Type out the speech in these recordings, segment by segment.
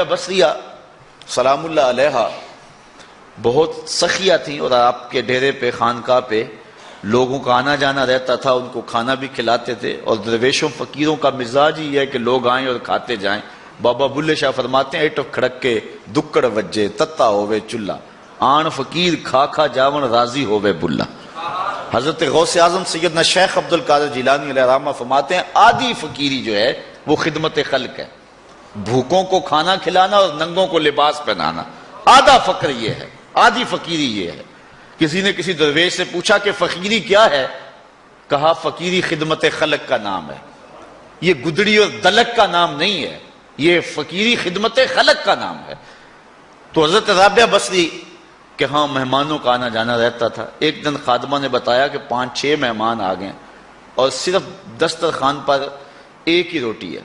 بصریہ سلام اللہ علیہا بہت سخیہ تھیں اور آپ کے ڈیرے پہ خانقاہ پہ لوگوں کا آنا جانا رہتا تھا، ان کو کھانا بھی کھلاتے تھے۔ اور درویشوں فقیروں کا مزاج ہی ہے کہ لوگ آئیں اور کھاتے جائیں۔ بابا بلے شاہ فرماتے ہیں ایٹو کھڑک کے دکڑ وجے تتا ہووے چلہ، آن فقیر کھا کھا جاون راضی ہووے بلہ۔ حضرت غوث اعظم سیدنا شیخ عبد القادر جیلانی علیہ الرحمہ فرماتے ہیں آدھی فقیری جو ہے وہ خدمت خلق ہے، بھوکوں کو کھانا کھلانا اور ننگوں کو لباس پہنانا، آدھا فقر یہ ہے، آدھی فقیری یہ ہے۔ کسی نے کسی درویش سے پوچھا کہ فقیری کیا ہے؟ کہا فقیری خدمت خلق کا نام ہے، یہ گدڑی اور دلک کا نام نہیں ہے، یہ فقیری خدمت خلق کا نام ہے۔ تو حضرت رابعہ بصری کہ ہاں مہمانوں کا آنا جانا رہتا تھا۔ ایک دن خادمہ نے بتایا کہ 5-6 مہمان آ گئے اور صرف دسترخوان پر ایک ہی روٹی ہے،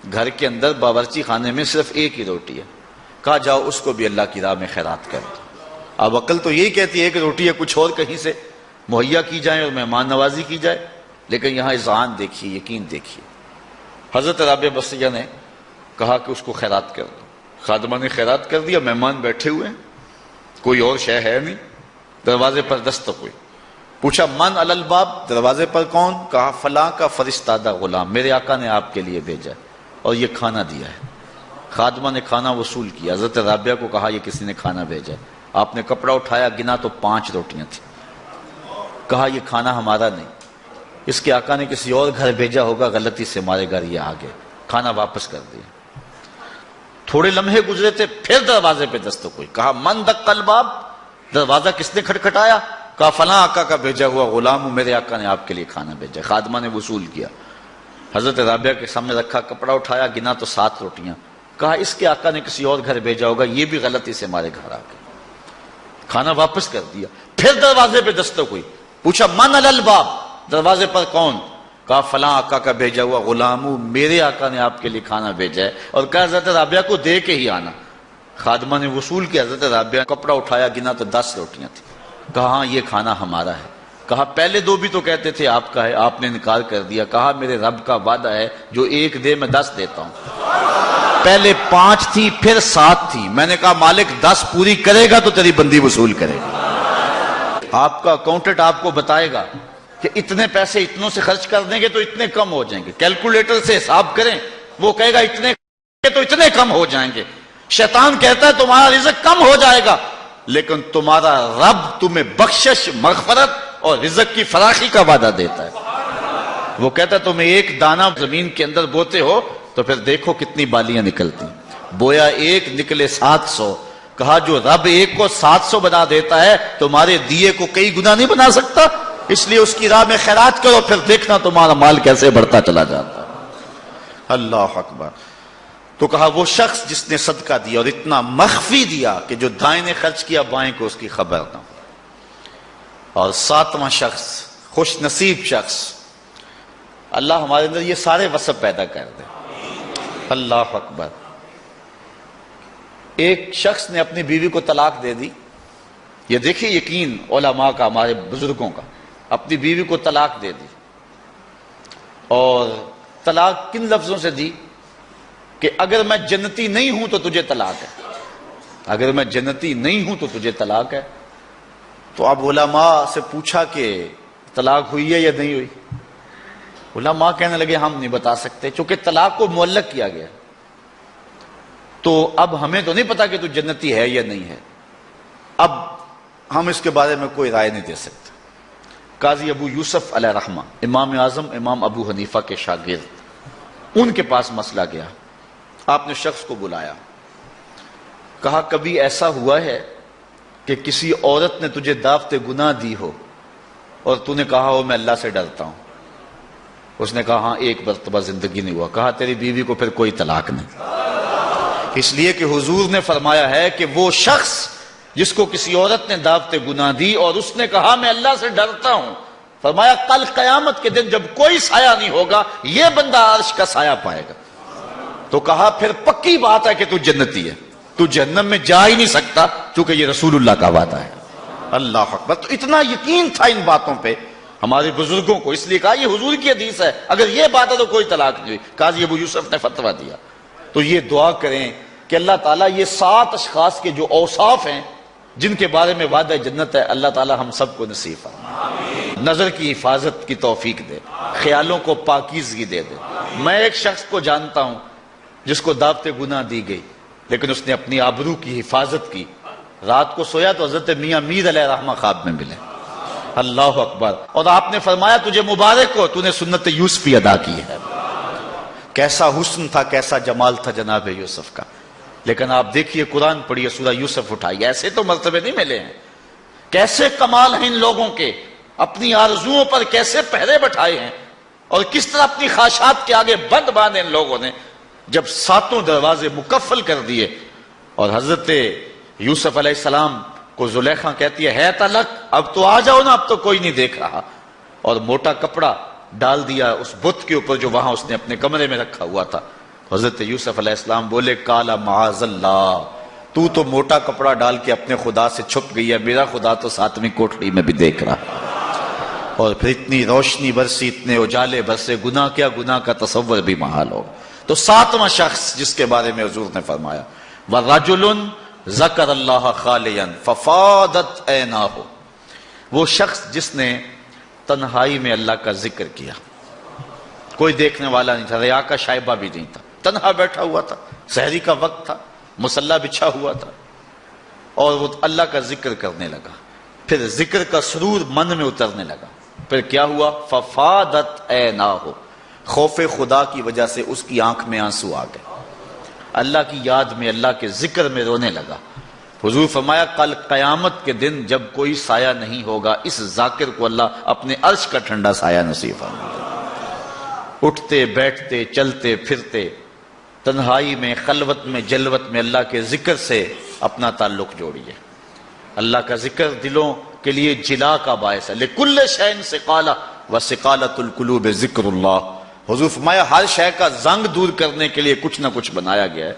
گھر کے اندر باورچی خانے میں صرف ایک ہی روٹی ہے۔ کہا جاؤ اس کو بھی اللہ کی راہ میں خیرات کر دو۔ اب عقل تو یہی کہتی ہے ایک روٹی ہے، کچھ اور کہیں سے مہیا کی جائے اور مہمان نوازی کی جائے، لیکن یہاں اذعان دیکھیے، یقین دیکھیے۔ حضرت رابعہ بصریہ نے کہا کہ اس کو خیرات کر دو۔ خادمہ نے خیرات کر دیا، مہمان بیٹھے ہوئے ہیں، کوئی اور شے ہے نہیں۔ دروازے پر دستک ہوئی، پوچھا من علی الباب، دروازے پر کون؟ کہا فلاں کا فرستادہ غلام، میرے آقا نے آپ کے لیے بھیجا اور یہ کھانا دیا ہے۔ خادمہ نے کھانا وصول کیا، حضرت رابعہ کو کہا یہ کسی نے کھانا بھیجا ہے۔ آپ نے کپڑا اٹھایا، گنا تو 5 روٹیاں تھیں۔ کہا یہ کھانا ہمارا نہیں، اس کے آقا نے کسی اور گھر بھیجا ہوگا، غلطی سے ہمارے گھر یہ آ گئے، کھانا واپس کر دیا۔ تھوڑے لمحے گزرے تھے، پھر دروازے پہ دستک ہوئی، کہا من دق الباب، دروازہ کس نے کھٹکھٹایا؟ کہا فلاں آقا کا بھیجا ہوا غلام ہوں، میرے آقا نے آپ کے لیے کھانا بھیجا۔ خادمہ نے وصول کیا، حضرت رابعہ کے سامنے رکھا، کپڑا اٹھایا، گنا تو 7 روٹیاں۔ کہا اس کے آقا نے کسی اور گھر بھیجا ہوگا، یہ بھی غلطی سے ہمارے گھر آ گئے، کھانا واپس کر دیا۔ پھر دروازے پہ دستک ہوئی، پوچھا من علی الباب، دروازے پر کون؟ کہا فلاں آقا کا بھیجا ہوا غلام ہوں، میرے آقا نے آپ کے لیے کھانا بھیجا ہے، اور کہا حضرت رابعہ کو دے کے ہی آنا۔ خادمہ نے وصول کیا، حضرت رابعہ کپڑا اٹھایا، گنا تو 10 روٹیاں تھیں۔ کہا ہاں یہ کھانا ہمارا ہے۔ کہا پہلے 2 بھی تو کہتے تھے آپ کا ہے، آپ نے انکار کر دیا۔ کہا میرے رب کا وعدہ ہے جو 1 دے میں 10 دیتا ہوں، پہلے 5 تھی پھر 7 تھی، میں نے کہا مالک 10 پوری کرے گا تو تیری بندی وصول کرے گا۔ آپ کا اکاؤنٹنٹ آپ کو بتائے گا کہ اتنے پیسے اتنوں سے خرچ کر دیں گے تو اتنے کم ہو جائیں گے، کیلکولیٹر سے حساب کریں، وہ کہے گا اتنے تو اتنے کم ہو جائیں گے۔ شیطان کہتا ہے تمہارا رزق کم ہو جائے گا، لیکن تمہارا رب تمہیں بخشش، مغفرت اور رزق کی فراخی کا وعدہ دیتا ہے۔ وہ کہتا ہے تمہیں 1 دانہ زمین کے اندر بوتے ہو تو پھر دیکھو کتنی بالیاں نکلتی، بویا 1 نکلے 700۔ کہا جو رب 1 کو 700 بنا دیتا ہے تمہارے دیے کو کئی گنا نہیں بنا سکتا، اس لیے اس کی راہ میں خیرات کرو، پھر دیکھنا تمہارا مال کیسے بڑھتا چلا جاتا۔ اللہ اکبر۔ تو کہا وہ شخص جس نے صدقہ دیا اور اتنا مخفی دیا کہ جو دائیں نے خرچ کیا بائیں کو اس کی خبر نہ ہو۔ اور 7واں شخص، خوش نصیب شخص، اللہ ہمارے اندر یہ سارے وصف پیدا کر دے۔ اللہ اکبر۔ ایک شخص نے اپنی بیوی کو طلاق دے دی، یہ دیکھیے یقین علماء کا، ہمارے بزرگوں کا، اپنی بیوی کو طلاق دے دی۔ اور طلاق کن لفظوں سے دی؟ کہ اگر میں جنتی نہیں ہوں تو تجھے طلاق ہے، اگر میں جنتی نہیں ہوں تو تجھے طلاق ہے۔ تو اب علماء سے پوچھا کہ طلاق ہوئی ہے یا نہیں ہوئی؟ علماء کہنے لگے ہم نہیں بتا سکتے، چونکہ طلاق کو معلق کیا گیا، تو اب ہمیں تو نہیں پتا کہ تو جنتی ہے یا نہیں ہے، اب ہم اس کے بارے میں کوئی رائے نہیں دے سکتے۔ قاضی ابو یوسف علیہ رحمہ، امام اعظم امام ابو حنیفہ کے شاگرد، ان کے پاس مسئلہ گیا۔ آپ نے شخص کو بلایا، کہا کبھی ایسا ہوا ہے کہ کسی عورت نے تجھے دعوت گناہ دی ہو اور تو نے کہا ہو میں اللہ سے ڈرتا ہوں؟ اس نے کہا ہاں 1 مرتبہ زندگی نہیں ہوا۔ کہا تیری بیوی کو پھر کوئی طلاق نہیں، اس لیے کہ حضور نے فرمایا ہے کہ وہ شخص جس کو کسی عورت نے دعوت گناہ دی اور اس نے کہا میں اللہ سے ڈرتا ہوں، فرمایا کل قیامت کے دن جب کوئی سایہ نہیں ہوگا یہ بندہ عرش کا سایہ پائے گا۔ تو کہا پھر پکی بات ہے کہ تو جنتی ہے، تو جہنم میں جا ہی نہیں سکتا چونکہ یہ رسول اللہ کا وعدہ ہے۔ اللہ اکبر۔ تو اتنا یقین تھا ان باتوں پہ ہمارے بزرگوں کو، اس لیے کہا یہ حضور کی حدیث ہے، اگر یہ بات ہے تو کوئی طلاق نہیں ہوئی۔ قاضی ابو یوسف نے فتویٰ دیا۔ تو یہ دعا کریں کہ اللہ تعالیٰ یہ 7 اشخاص کے جو اوصاف ہیں جن کے بارے میں وعدہ جنت ہے، اللہ تعالیٰ ہم سب کو نصیب فرمائے، نظر کی حفاظت کی توفیق دے، خیالوں کو پاکیزگی دے دے۔ میں ایک شخص کو جانتا ہوں جس کو دعوت گناہ دی گئی، لیکن اس نے اپنی آبرو کی حفاظت کی، رات کو سویا تو حضرت میاں میر علیہ رحمہ خواب میں ملے، اللہ اکبر، اور آپ نے فرمایا تجھے مبارک ہو، تو نے سنت یوسفی ادا کی ہے۔ کیسا حسن تھا، کیسا جمال تھا جناب یوسف کا، لیکن آپ دیکھیے قرآن پڑھیے، سورہ یوسف اٹھائیے، ایسے تو مرتبے نہیں ملے ہیں، کیسے کمال ہیں ان لوگوں کے، اپنی آرزوؤں پر کیسے پہرے بٹھائے ہیں، اور کس طرح اپنی خواہشات کے آگے بند باندھے ان لوگوں نے، جب 7 دروازے مکفل کر دیے، اور حضرت یوسف علیہ السلام کو زلیخا کہتی ہے تلک، اب تو آ جاؤ نا، اب تو کوئی نہیں دیکھ رہا، اور موٹا کپڑا ڈال دیا اس بت کے اوپر جو وہاں اس نے اپنے کمرے میں رکھا ہوا تھا۔ حضرت یوسف علیہ السلام بولے کالا معاذ اللہ، تو موٹا کپڑا ڈال کے اپنے خدا سے چھپ گئی ہے، میرا خدا تو 7ویں کوٹڑی میں بھی دیکھ رہا۔ اور پھر اتنی روشنی برسی، اتنے اجالے برسے، گناہ کیا، گناہ کا تصور بھی محال ہو۔ تو 7واں شخص جس کے بارے میں حضور نے فرمایا وَرَجُلٌ ذَكَرَ اللَّهَ خَالِيًا فَفَاضَتْ عَيْنَاهُ، وہ شخص جس نے تنہائی میں اللہ کا ذکر کیا، کوئی دیکھنے والا نہیں تھا، ریا کا شائبہ بھی نہیں تھا، تنہا بیٹھا ہوا تھا، سحری کا وقت تھا، مصلی بچھا ہوا تھا، اور وہ اللہ کا ذکر کرنے لگا، پھر ذکر کا سرور من میں اترنے لگا، پھر کیا ہوا، فَفَاضَتْ عَيْنَاهُ، خوف خدا کی وجہ سے اس کی آنکھ میں آنسو آ گئے، اللہ کی یاد میں، اللہ کے ذکر میں رونے لگا۔ حضور فرمایا کل قیامت کے دن جب کوئی سایہ نہیں ہوگا، اس ذاکر کو اللہ اپنے عرش کا ٹھنڈا سایہ نصیب فرمائے۔ اٹھتے بیٹھتے چلتے پھرتے تنہائی میں، خلوت میں، جلوت میں اللہ کے ذکر سے اپنا تعلق جوڑیے۔ اللہ کا ذکر دلوں کے لیے جلا کا باعث ہے، لِكُلِّ شَيْءٍ سِقَالَةٌ وَسِقَالَةُ الْقُلُوبِ ذِكْرُ اللَّهِ۔ حضور فرمایا ہر شے کا زنگ دور کرنے کے لیے کچھ نہ کچھ بنایا گیا ہے،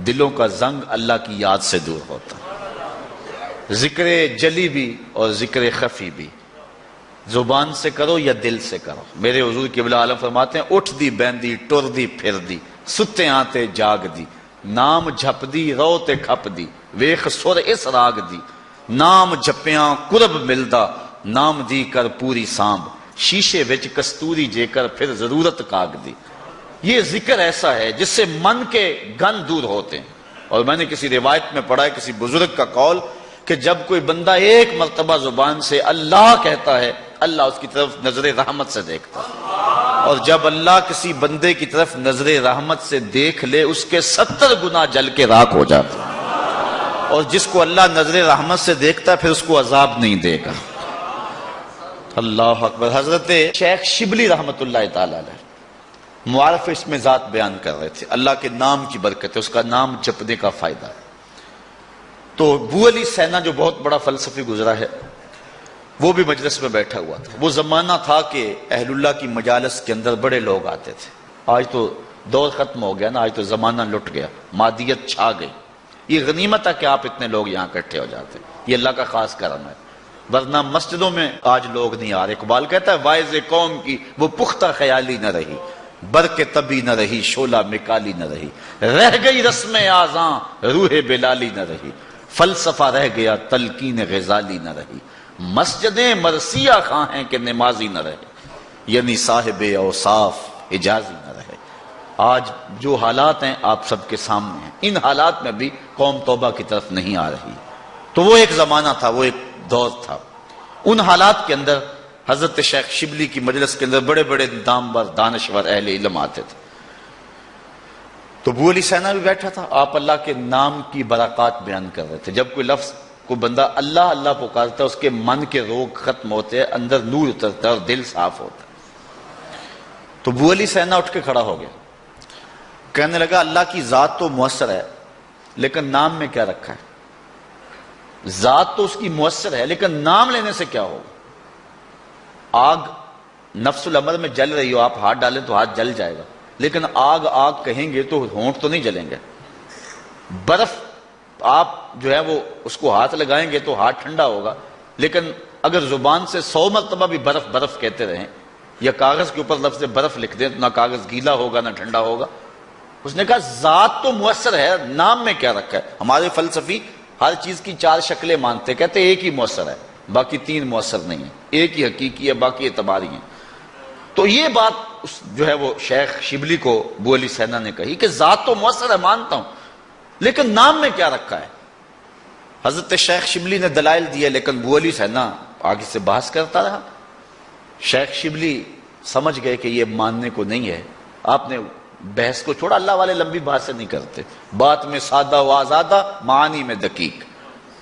دلوں کا زنگ اللہ کی یاد سے دور ہوتا ہے۔ ذکر جلی بھی اور ذکر خفی بھی، زبان سے کرو یا دل سے کرو۔ میرے حضور قبلہ عالم فرماتے ہیں اٹھ دی بیندی ٹر دی پھر دی، ستے آتے جاگ دی، نام جھپ دی روتے کھپ دی، ویخ سر اس راگ دی، نام جھپیاں قرب ملدا، نام دی کر پوری سانب، شیشے وچ کستوری جے کر پھر ضرورت کاگ دی۔ یہ ذکر ایسا ہے جس سے من کے گن دور ہوتے ہیں۔ اور میں نے کسی روایت میں پڑھا ہے کسی بزرگ کا قول کہ جب کوئی بندہ ایک مرتبہ زبان سے اللہ کہتا ہے، اللہ اس کی طرف نظر رحمت سے دیکھتا ہے، اور جب اللہ کسی بندے کی طرف نظر رحمت سے دیکھ لے اس کے 70 گناہ جل کے راکھ ہو جاتے ہیں، اور جس کو اللہ نظر رحمت سے دیکھتا ہے پھر اس کو عذاب نہیں دے گا۔ اللہ اکبر۔ حضرت شیخ شبلی رحمت اللہ تعالی علیہ معارف اس میں ذات بیان کر رہے تھے، اللہ کے نام کی برکت ہے، اس کا نام جپنے کا فائدہ ہے۔ تو ابو علی سینا جو بہت بڑا فلسفی گزرا ہے، وہ بھی مجلس میں بیٹھا ہوا تھا۔ وہ زمانہ تھا کہ اہل اللہ کی مجالس کے اندر بڑے لوگ آتے تھے، آج تو دور ختم ہو گیا نا، آج تو زمانہ لٹ گیا، مادیت چھا گئی۔ یہ غنیمت ہے کہ آپ اتنے لوگ یہاں اکٹھے ہو جاتے ہیں، یہ اللہ کا خاص کرم ہے، ورنہ مسجدوں میں آج لوگ نہیں آ رہے۔ اقبال کہتا ہے واعظ قوم کی وہ پختہ خیالی نہ رہی، برق طبی نہ رہی، شعلہ مکالی نہ رہی، رہ گئی رسم آزاں روح بلالی نہ رہی، فلسفہ رہ گیا تلقین غزالی نہ رہی، مسجدیں مرثیہ خواں ہیں کہ نمازی نہ رہے، یعنی صاحب اوصاف اجازی نہ رہے۔ آج جو حالات ہیں آپ سب کے سامنے ہیں، ان حالات میں بھی قوم توبہ کی طرف نہیں آ رہی۔ تو وہ ایک زمانہ تھا، وہ ایک دور تھا۔ ان حالات کے اندر حضرت شیخ شبلی کی مجلس کے اندر بڑے بڑے نامور دانشور اہل علم آتے تھے۔ تو ابو علی سینا بھی بیٹھا تھا، آپ اللہ کے نام کی برکات بیان کر رہے تھے۔ جب کوئی لفظ کو بندہ اللہ اللہ پکارتا ہے، اس کے من کے روگ ختم ہوتے ہیں، اندر نور اترتا ہے اور دل صاف ہوتا ہے۔ تو ابو علی سینا اٹھ کے کھڑا ہو گیا، کہنے لگا اللہ کی ذات تو مؤثر ہے لیکن نام میں کیا رکھا ہے؟ ذات تو اس کی مؤثر ہے لیکن نام لینے سے کیا ہوگا؟ آگ نفس الامر میں جل رہی ہو، آپ ہاتھ ڈالیں تو ہاتھ جل جائے گا، لیکن آگ آگ کہیں گے تو ہونٹ تو نہیں جلیں گے۔ برف آپ جو ہے وہ اس کو ہاتھ لگائیں گے تو ہاتھ ٹھنڈا ہوگا، لیکن اگر زبان سے 100 مرتبہ بھی برف برف کہتے رہیں یا کاغذ کے اوپر لفظ برف لکھ دیں تو نہ کاغذ گیلا ہوگا نہ ٹھنڈا ہوگا۔ اس نے کہا ذات تو مؤثر ہے، نام میں کیا رکھا ہے؟ ہمارے فلسفی ہر چیز کی 4 شکلیں مانتے، کہتے ایک ہی مؤثر ہے، باقی 3 مؤثر نہیں ہیں، ایک ہی حقیقی ہے، باقی اعتباری ہیں۔ تو یہ بات جو ہے وہ شیخ شبلی کو ابو علی سینا نے کہی کہ ذات تو مؤثر ہے مانتا ہوں، لیکن نام میں کیا رکھا ہے؟ حضرت شیخ شبلی نے دلائل دیے، لیکن ابو علی سینا آگے سے بحث کرتا رہا۔ شیخ شبلی سمجھ گئے کہ یہ ماننے کو نہیں ہے، آپ نے بحث کو چھوڑا، اللہ والے لمبی بحث نہیں کرتے، بات میں سادہ و آزادہ، معانی میں دقیق۔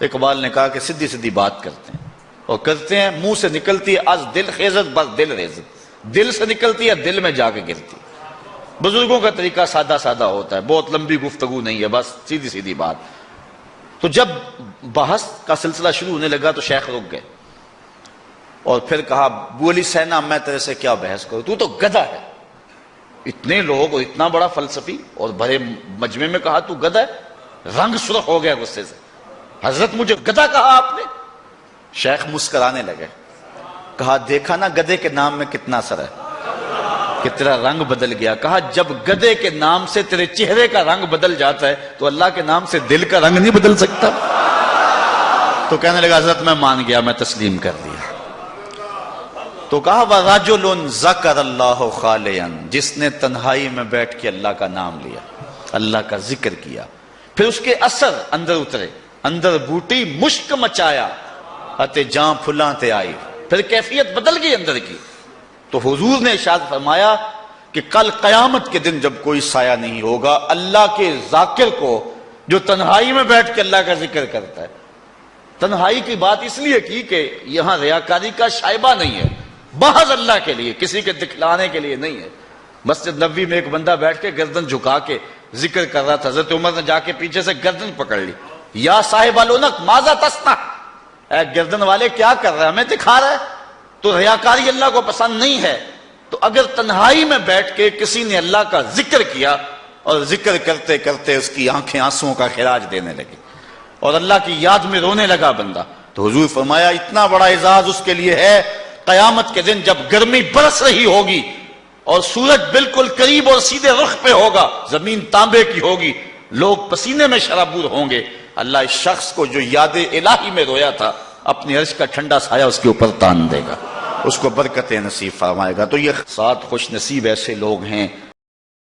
اقبال نے کہا کہ سیدھی سیدھی بات کرتے ہیں، اور کرتے ہیں منہ سے نکلتی ہے از دل خیزت بس دل ریزت، دل سے نکلتی ہے دل میں جا کے گرتی۔ بزرگوں کا طریقہ سادہ سادہ ہوتا ہے، بہت لمبی گفتگو نہیں ہے، بس سیدھی سیدھی بات۔ تو جب بحث کا سلسلہ شروع ہونے لگا تو شیخ رک گئے اور پھر کہا ابو علی سینا میں تیرے سے کیا بحث کروں، تو گدھا ہے، اتنے لوگ اور اتنا بڑا فلسفی اور بڑے مجمع میں کہا تو گدھا ہے۔ رنگ سرخ ہو گیا غصے سے، حضرت مجھے گدھا کہا آپ نے؟ شیخ مسکرانے لگے، کہا دیکھا نا گدھے کے نام میں کتنا اثر ہے کہ تیرا رنگ بدل گیا۔ کہا جب گدھے کے نام سے تیرے چہرے کا رنگ بدل جاتا ہے تو اللہ کے نام سے دل کا رنگ نہیں بدل سکتا؟ تو کہنے لگا حضرت میں مان گیا، میں تسلیم کر دیا۔ تو کہا وَرَجُلٌ ذَكَرَ اللَّهُ خَالِيًا، جس نے تنہائی میں بیٹھ کے اللہ کا نام لیا، اللہ کا ذکر کیا، پھر اس کے اثر اندر اترے، اندر بوٹی مشک مچایا اتے جاں پھلاں تے آئی، پھر کیفیت بدل گئی اندر کی۔ تو حضور نے ارشاد فرمایا کہ کل قیامت کے دن جب کوئی سایہ نہیں ہوگا اللہ کے ذاکر کو جو تنہائی میں بیٹھ کے اللہ کا ذکر کرتا ہے۔ تنہائی کی بات اس لیے کی کہ یہاں ریاکاری کا شائبہ نہیں ہے، محض اللہ کے لیے، کسی کے دکھلانے کے لیے نہیں ہے۔ مسجد نبوی میں ایک بندہ بیٹھ کے گردن جھکا کے ذکر کر رہا تھا، حضرت عمر نے جا کے پیچھے سے گردن پکڑ لی، یا صاحب العنق ماذا تصنع، اے گردن والے کیا کر رہا ہے، ہمیں دکھا رہا ہے؟ تو ریاکاری اللہ کو پسند نہیں ہے۔ تو اگر تنہائی میں بیٹھ کے کسی نے اللہ کا ذکر کیا اور ذکر کرتے کرتے اس کی آنکھیں آنسوؤں کا خراج دینے لگی اور اللہ کی یاد میں رونے لگا بندہ، تو حضور فرمایا اتنا بڑا اعزاز اس کے لیے ہے قیامت کے دن جب گرمی برس رہی ہوگی اور سورج بالکل قریب اور سیدھے رخ پہ ہوگا، زمین تانبے کی ہوگی، لوگ پسینے میں شرابور ہوں گے، اللہ اس شخص کو جو یاد الہی میں رویا تھا اپنی عرش کا ٹھنڈا سایہ اس کے اوپر تان دے گا، اس کو برکت نصیب فرمائے گا۔ تو یہ 7 خوش نصیب ایسے لوگ ہیں